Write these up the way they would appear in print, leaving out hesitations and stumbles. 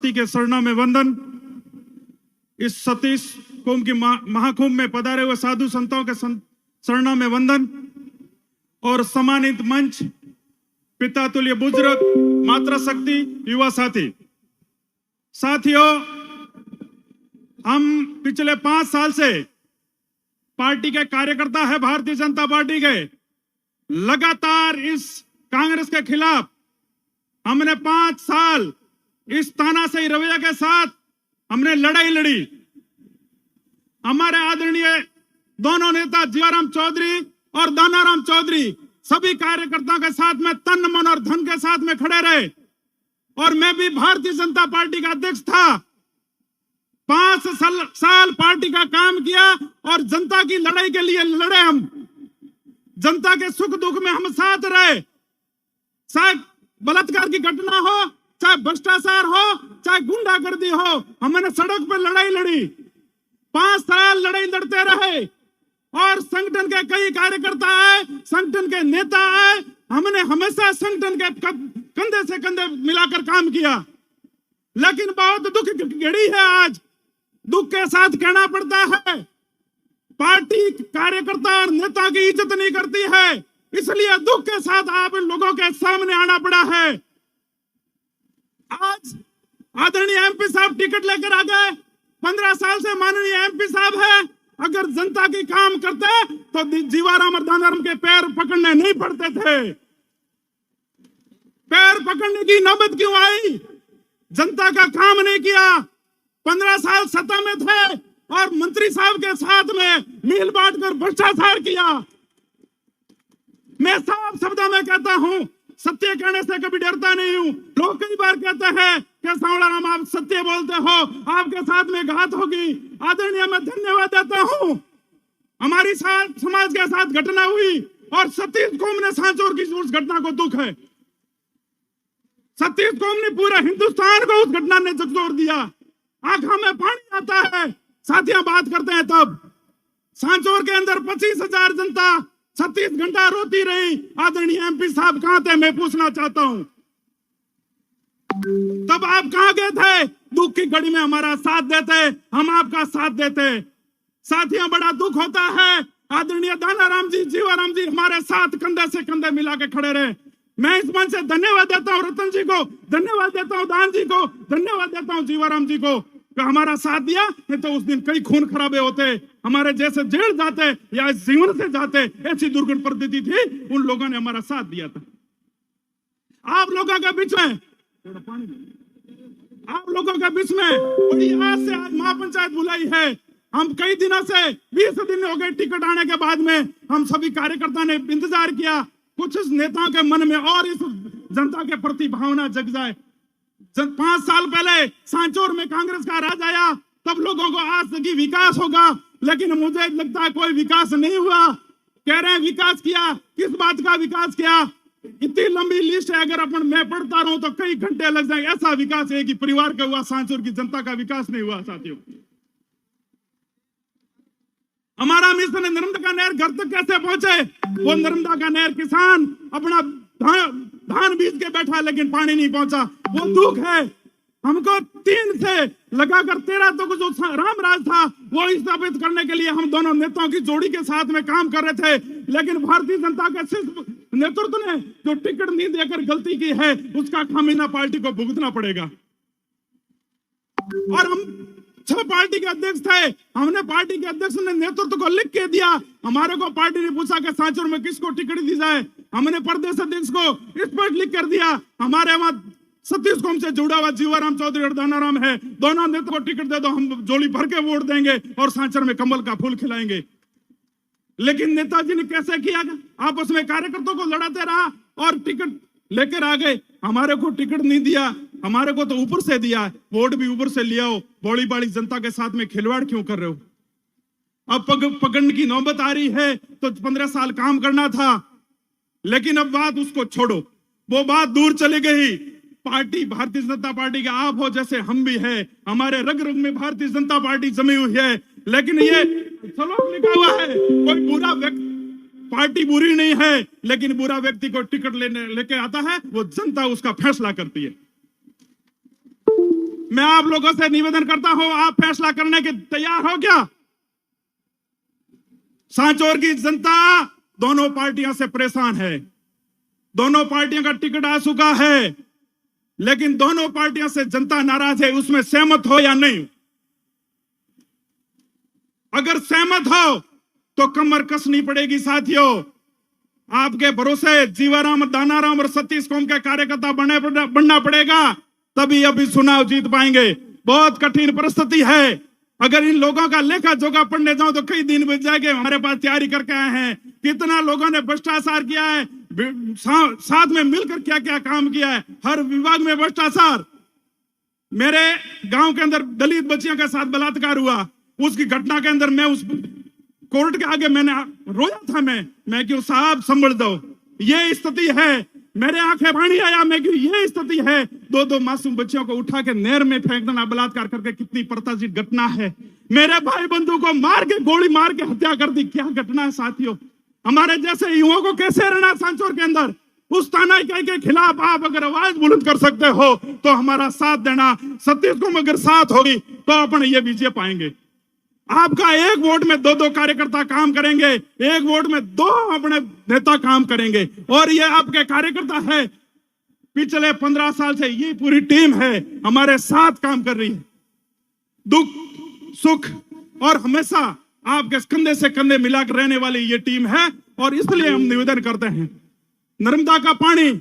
सती के शरणों में वंदन। इस सतीश कुंभ की महाकुंभ में पधारे हुए साधु संतों के शरणों में वंदन। और सम्मानित मंच, पिता तुल्य बुजुर्ग, मातृशक्ति, युवा साथी, साथियों, हम पिछले 5 साल से पार्टी के कार्यकर्ता है, भारतीय जनता पार्टी के। लगातार इस कांग्रेस के खिलाफ हमने 5 साल इस तानाशाही रवैया के साथ हमने लड़ाई लड़ी। हमारे आदरणीय दोनों नेता जीवाराम चौधरी और दानाराम चौधरी सभी कार्यकर्ताओं के साथ में तन मन और धन के साथ में खड़े रहे। और मैं भी भारतीय जनता पार्टी का अध्यक्ष था। 5 साल पार्टी का काम किया और जनता की लड़ाई के लिए लड़े। हम जनता के सुख दुख में हम साथ रहे। चाहे बलात्कार की घटना हो, चाहे भ्रष्टाचार हो, चाहे गुंडागर्दी हो, हमने सड़क पर लड़ाई लड़ी। 5 साल लड़ाई लड़ते रहे और संगठन के कई कार्यकर्ता आए, संगठन के नेता आए। हमने हमेशा संगठन के कंधे से कंधे मिलाकर काम किया। लेकिन बहुत दुख की घड़ी है आज। दुख के साथ कहना पड़ता है, पार्टी कार्यकर्ता और नेता की इज्जत नहीं करती है, इसलिए दुख के साथ आप लोगों के सामने आना पड़ा है। आज आदरणीय एमपी साहब टिकट लेकर आ गए। 15 साल से माननीय एमपी साहब है। अगर जनता की काम करते तो जीवाराम और दानाराम के पैर पकड़ने नहीं पड़ते थे। पैर पकड़ने की नौबत क्यों आई? जनता का काम नहीं किया। 15 साल सत्ता में थे और मंत्री साहब के साथ में मिल बांटकर भ्रष्टाचार किया। मैं साफ शब्दों में कहता हूं, सत्य कहने से कभी डरता नहीं हूं। लोग कई बार कहते हैं कि सांवलाराम आप सत्य बोलते हो, आपके साथ में घात होगी। आदरणीय, मैं धन्यवाद देता हूं। हमारी समाज के साथ घटना हुई और सतीश कौम ने सांचौर की उस घटना को दुख है। सतीश कौम ने पूरे हिंदुस्तान को उस घटना ने झकझोर दिया। आंखों में पानी आता है। साथियों, बात करते हैं तब सांचौर के अंदर 25,000 जनता 36 घंटा रोती रही। आदरणीय एमपी साहब कहां थे, मैं पूछना चाहता हूं। तब आप कहां गए थे? दुख की घड़ी में हमारा साथ देते, हम आपका साथ देते। साथियों, बड़ा दुख होता है। आदरणीय दानाराम जी, जीवाराम जी हमारे साथ कंधे से कंधे मिला के खड़े रहे। मैं इस मंच से धन्यवाद देता हूं रतन जी को, धन्यवाद देता हूं दान जी को, धन्यवाद देता हूं जीवाराम जी को, हमारा साथ दिया। नहीं तो उस दिन कई खून खराबे होते, हमारे जैसे जेल जाते या जीवन से जाते। ऐसी दुर्घटना परिस्थिति थी, उन लोगों ने हमारा साथ दिया था। आप लोगों के बीच में बड़ी आज से आज महापंचायत बुलाई है। हम कई दिनों से 20 दिन हो गए टिकट आने के बाद में हम सभी कार्यकर्ता ने इंतजार किया, कुछ नेताओं के मन में और इस जनता के प्रति भावना जग जाए। 5 साल पहले सांचौर में कांग्रेस का राज आया, तब लोगों को आज की विकास होगा, लेकिन मुझे लगता है कोई विकास नहीं हुआ। कह रहे हैं विकास किया, किस बात का विकास किया? इतनी लंबी लिस्ट है, अगर अपन मैं पढ़ता रहूं तो कई घंटे लग जाएंगे। ऐसा विकास है कि परिवार का हुआ, सांचौर की जनता का विकास नहीं हुआ। साथियों, हमारा मिशन नर्मदा का नहर घर तक कैसे पहुंचे? वो नर्मदा का नहर किसान अपना धान बीज के बैठा, लेकिन पानी नहीं पहुंचा। वो दुख है। हमको 3 से लगाकर 13 तक जो राम राज था वो स्थापित करने के लिए हम दोनों नेताओं की जोड़ी के साथ में काम कर रहे थे, लेकिन भारतीय जनता के सिर्फ नेतृत्व ने जो टिकट नहीं देकर गलती की है, उसका खामियाजा पार्टी को भुगतना पड़ेगा। और हम 6 पार्टी के अध्यक्ष थे। हमने पार्टी के अध्यक्ष ने नेतृत्व को लिख के दिया। हमारे को पार्टी ने पूछा कि सांचौर में किसको टिकट दी जाए, हमने प्रदेश अध्यक्ष को स्पष्ट लिख कर दिया। हमारे वहां सतीश कौम से जुड़ा हुआ जीवाराम चौधरी और दानाराम है, दोनों नेता को टिकट दे दो, हम जोड़ी भर के वोट देंगे और सांचौर में कमल का फूल खिलाएंगे। लेकिन नेताजी ने कैसे किया? आपस में कार्यकर्ताओं को लड़ाते रहा और टिकट लेकर आ गए। हमारे को टिकट नहीं दिया, हमारे को तो ऊपर से दिया, वोट भी ऊपर से लिया हो। बड़ी बड़ी जनता के साथ में खिलवाड़ क्यों कर रहे हो? अब पकड़ने की नौबत आ रही है तो 15 साल काम करना था, लेकिन अब बात उसको छोड़ो, वो बात दूर चली गई। पार्टी भारतीय जनता पार्टी के आप हो जैसे हम भी है, हमारे रग रग में भारतीय जनता पार्टी जमी हुई है। लेकिन ये श्लोक लिखा हुआ है, कोई बुरा व्यक्ति, पार्टी बुरी नहीं है, लेकिन बुरा व्यक्ति को टिकट लेके आता है, वो जनता उसका फैसला करती है। मैं आप लोगों से निवेदन करता हूं, आप फैसला करने के तैयार हो क्या? सांचौर की जनता दोनों पार्टियों से परेशान है, दोनों पार्टियों का टिकट आ चुका है, लेकिन दोनों पार्टियों से जनता नाराज है। उसमें सहमत हो या नहीं? अगर सहमत हो तो कमर कसनी पड़ेगी साथियों। आपके भरोसे जीवाराम, दानाराम और सतीश कौम के कार्यकर्ता बनना पड़ेगा, तभी अभी चुनाव जीत पाएंगे। बहुत कठिन परिस्थिति है। अगर इन लोगों का लेखा जोखा पढ़ने जाओ तो कई दिन बीत जाएंगे। हमारे पास तैयारी करके आए हैं, कितना लोगों ने भ्रष्टाचार किया है, साथ में मिलकर क्या क्या काम किया है, हर विभाग में भ्रष्टाचार। मेरे गांव के अंदर दलित बच्चियों के साथ बलात्कार हुआ, उसकी घटना के अंदर मैं उस कोर्ट के आगे मैंने रोया था। मैं क्यों साहब संभल दो, ये स्थिति है। मेरे आंखें पानी आया, मैं क्यों ये स्थिति है। दो मासूम बच्चियों को उठा के नहर में फेंक देना, बलात्कार करके कितनी परताजित घटना है। मेरे भाई बंधु को मार के, गोली मार के हत्या कर दी, क्या घटना है साथियों। हमारे जैसे युवाओं को कैसे रहना सांचौर के अंदर। उस तानाशाही के खिलाफ आप अगर आवाज बुलंद कर सकते हो तो हमारा साथ देना। सतीश को अगर साथ होगी तो अपन ये विजय पाएंगे। आपका एक वोट में दो कार्यकर्ता काम करेंगे, एक वोट में 2 अपने नेता काम करेंगे। और ये आपके कार्यकर्ता है, पिछले 15 साल से ये पूरी टीम है, हमारे साथ काम कर रही है, दुख सुख और हमेशा आपके कंधे से कंधे मिलाकर रहने वाली ये टीम है। और इसलिए हम निवेदन करते हैं, नर्मदा का पानी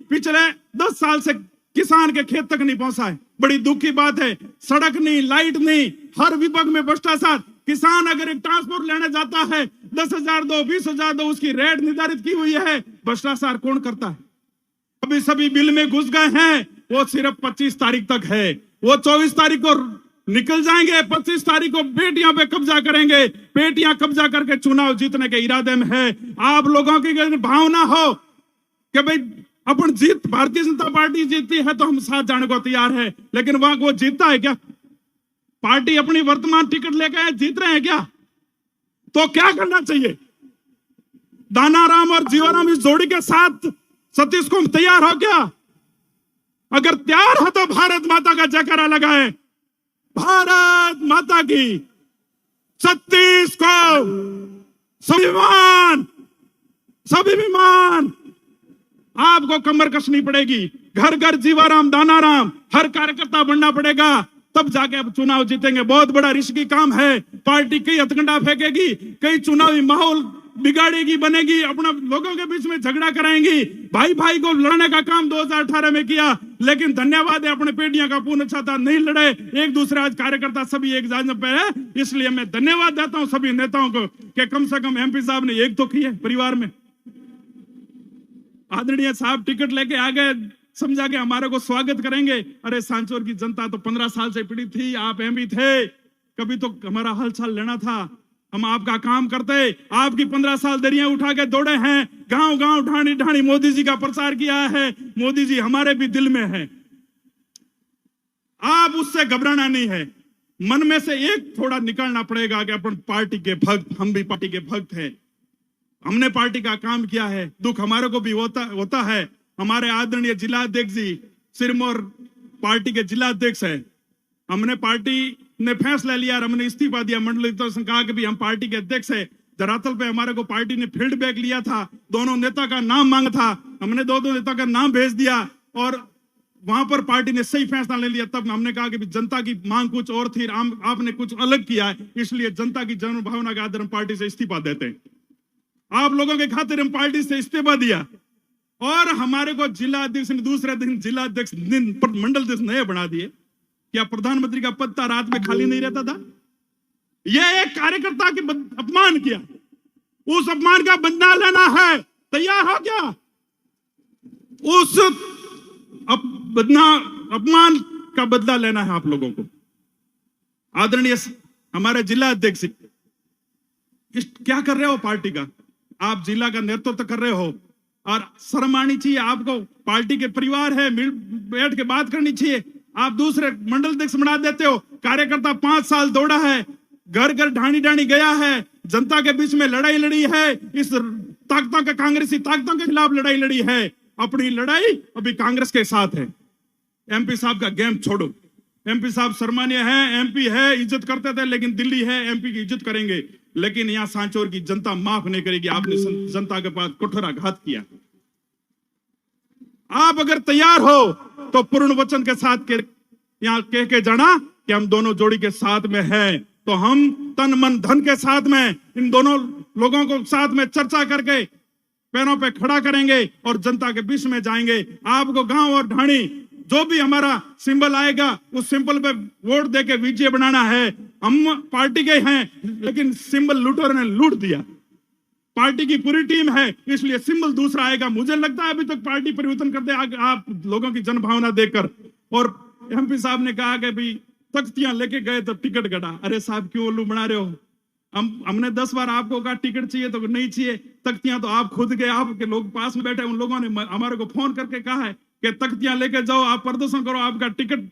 पिछले 10 साल से किसान के खेत तक नहीं पहुंचा है। बड़ी दुख की बात है। सड़क नहीं, लाइट नहीं, हर विभाग में भ्रष्टाचार। किसान अगर एक ट्रांसपोर्ट लेने जाता है 10,000 दो, 20,000 दो, उसकी रेट निर्धारित की हुई है। भ्रष्टाचार कौन करता है? अभी सभी बिल में घुस गए हैं, वो सिर्फ 25 तारीख तक है, वो 24 तारीख को निकल जाएंगे। 25 तारीख को बेटियां पे कब्जा करेंगे, बेटियां कब्जा करके चुनाव जीतने के इरादे में है। आप लोगों की भावना हो कि भाई अपन जीत, भारतीय जनता पार्टी जीतती है तो हम साथ जाने को तैयार है, लेकिन वहां वो जीतता है क्या? पार्टी अपनी वर्तमान टिकट लेकर जीत रहे हैं क्या? तो क्या करना चाहिए? दानाराम और जीवाराम इस जोड़ी के साथ सतीश को तैयार हो क्या? अगर तैयार हो तो भारत माता का जयकारा लगाए, भारत माता की। सतीश को स्वाभिमान, स्वाभिमान। आपको कमर कसनी पड़ेगी, घर घर जीवाराम, दानाराम, हर कार्यकर्ता बनना पड़ेगा, तब जाके अब चुनाव जीतेंगे। बहुत बड़ा रिस्की काम है। पार्टी कई हथकंडा फेंकेगी, कई चुनावी माहौल बिगाड़ेगी, बनेगी, अपना लोगों के बीच में झगड़ा कराएंगी। भाई भाई को लड़ने का काम 2018 में किया, लेकिन धन्यवाद है अपने पेटियां का पूर्ण छाता नहीं लड़े। एक दूसरे आज कार्यकर्ता सभी एक जान पे है। इसलिए मैं धन्यवाद देता हूं सभी नेताओं को कि कम से कम एमपी साहब ने एक तो की है परिवार में। आदरणीय साहब टिकट लेके आ गए, समझा के हमारे को स्वागत करेंगे। अरे सांचौर की जनता तो 15 साल से पीड़ित थी, आप एमपी थे, कभी तो हमारा हालचाल लेना था, हम आपका काम करते। आपकी 15 साल दरियां उठा के दौड़े हैं, गांव गांव ढाणी ढाणी मोदी जी का प्रचार किया है। मोदी जी हमारे भी दिल में है, आप उससे घबराना नहीं है। मन में से एक थोड़ा निकालना पड़ेगा कि अपन पार्टी के भक्त, हम भी पार्टी के भक्त हैं, हमने पार्टी का काम किया है। दुख हमारे को भी होता है। हमारे आदरणीय जिला अध्यक्ष जी सिरमौर पार्टी के जिला अध्यक्ष है, हमने पार्टी ने फैसला लिया और हमने इस्तीफा दिया। मंडल से कहा कि भी हम पार्टी के अध्यक्ष है। धरातल पे हमारे को पार्टी ने फीडबैक लिया था, दोनों नेता का नाम मांगा था, हमने दो नेता का नाम भेज दिया और वहां पर पार्टी ने सही फैसला ले लिया। तब हमने कहा कि भी जनता की मांग कुछ और थी, आपने कुछ अलग किया है, इसलिए जनता की जन भावना के आधार हम पार्टी से इस्तीफा देते हैं। आप लोगों के खातिर हम पार्टी से इस्तीफा दिया और हमारे को जिला अध्यक्ष ने दूसरे दिन जिला अध्यक्ष मंडल अध्यक्ष नए बना दिए। क्या प्रधानमंत्री का पद था रात में खाली नहीं रहता था? यह एक कार्यकर्ता के अपमान किया, उस अपमान का बदला लेना है, तैयार हो क्या? उस अपमान का बदला लेना है आप लोगों को। आदरणीय हमारे जिला अध्यक्ष क्या कर रहे हो पार्टी का? आप जिला का नेतृत्व कर रहे हो और शर्म आनी चाहिए आपको। पार्टी के परिवार है, मिल बैठ के बात करनी चाहिए। आप दूसरे मंडल अध्यक्ष बना देते हो। कार्यकर्ता 5 साल दौड़ा है, घर घर ढाणी ढाणी गया है, जनता के बीच में लड़ाई लड़ी है, इस ताकतों के कांग्रेसी ताकतों के खिलाफ लड़ाई लड़ी है। अपनी लड़ाई अभी कांग्रेस के साथ है। एमपी साहब का गेम छोड़ो, एमपी साहब सम्मानीय है, एमपी है, इज्जत करते थे, लेकिन दिल्ली है, एमपी की इज्जत करेंगे, लेकिन यहां सांचौर की जनता माफ नहीं करेगी। आपने जनता के पास कुठाराघात किया। आप अगर तैयार हो तो पूर्ण वचन के साथ यहां कह के जाना कि हम दोनों जोड़ी के साथ में हैं, तो हम तन मन धन के साथ में इन दोनों लोगों को साथ में चर्चा करके पैरों पे खड़ा करेंगे और जनता के बीच में जाएंगे। आपको गांव और ढाणी जो भी हमारा सिंबल आएगा उस सिंबल पे वोट देके विजय बनाना है। हम पार्टी के हैं, लेकिन सिंबल लूटों ने लूट दिया। पार्टी की पूरी टीम है, इसलिए सिंबल दूसरा आएगा। मुझे लगता है अभी तक पार्टी परिवर्तन करते आप लोगों की जनभावना देखकर। और एमपी साहब ने कहा कि भाई तख्तियां लेके गए तो टिकट कटा। अरे साहब क्यों उल्लू बना रहे हो? हमने 10 बार आपको कहा टिकट चाहिए तो नहीं चाहिए। तख्तियां तो आप खुद गए, आपके लोग पास में बैठे, उन लोगों ने हमारे को फोन करके कहा है कि तख्तियां लेके जाओ, आप प्रदर्शन करो, आपका टिकट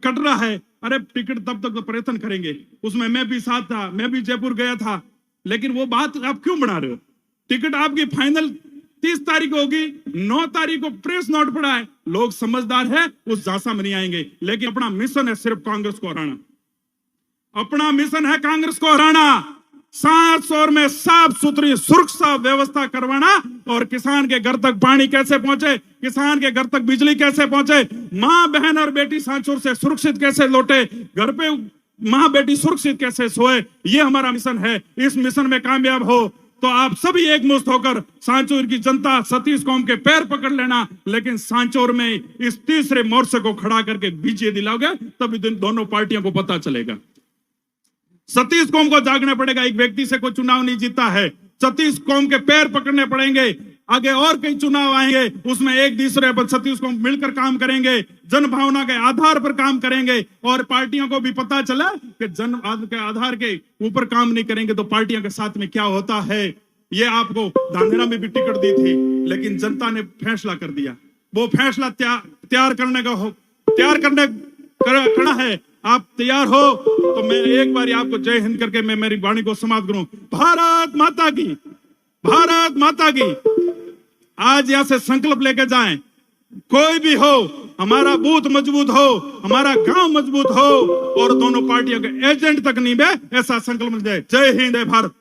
कट रहा है। अरे टिकट तब तक तो प्रयत्न करेंगे। उसमें मैं भी साथ था, मैं भी जयपुर गया था, लेकिन वो बात आप क्यों बना रहे हो? टिकट आपकी फाइनल 30 तारीख होगी, 9 तारीख को प्रेस नोट पड़ा है। लोग समझदार है, उस झांसा में नहीं आएंगे। लेकिन अपना मिशन है सिर्फ कांग्रेस को हराना। अपना मिशन है कांग्रेस को हराना, 700 में साफ सुथरी सुरक्षा व्यवस्था करवाना, और किसान के घर तक पानी कैसे पहुंचे, किसान के घर तक बिजली कैसे पहुंचे, मां बहन और बेटी सांचौर से सुरक्षित कैसे लौटे, घर पे मां बेटी सुरक्षित कैसे सोए, ये हमारा मिशन है। इस मिशन में कामयाब हो तो आप सभी एकमुश्त होकर सांचौर की जनता सतीश कौम के पैर पकड़ लेना, लेकिन सांचौर में इस तीसरे मोर्चे को खड़ा करके विजय दिलाओगे, तभी दोनों पार्टियों को पता चलेगा। सतीश कौम को जागना पड़ेगा। एक व्यक्ति से कोई चुनाव नहीं जीता है, सतीश कौम के पैर पकड़ने पड़ेंगे। आगे और कई चुनाव आएंगे, उसमें एक दूसरे पर सतीश कौम मिलकर काम करेंगे, जनभावना के आधार पर काम करेंगे। और पार्टियों को भी पता चला कि जन के आधार के ऊपर काम नहीं करेंगे तो पार्टियों के साथ में क्या होता है। ये आपको धानेरा में भी टिकट दी थी, लेकिन जनता ने फैसला कर दिया। वो फैसला तैयार करना है। आप तैयार हो तो मैं एक बार आपको जय हिंद करके मैं मेरी वाणी को समाप्त करूं। भारत माता की, भारत माता की। आज यहां से संकल्प लेके जाएं, कोई भी हो, हमारा बूथ मजबूत हो, हमारा गांव मजबूत हो, और दोनों पार्टियों के एजेंट तक नहीं बे, ऐसा संकल्प ले। जय हिंद, जय भारत।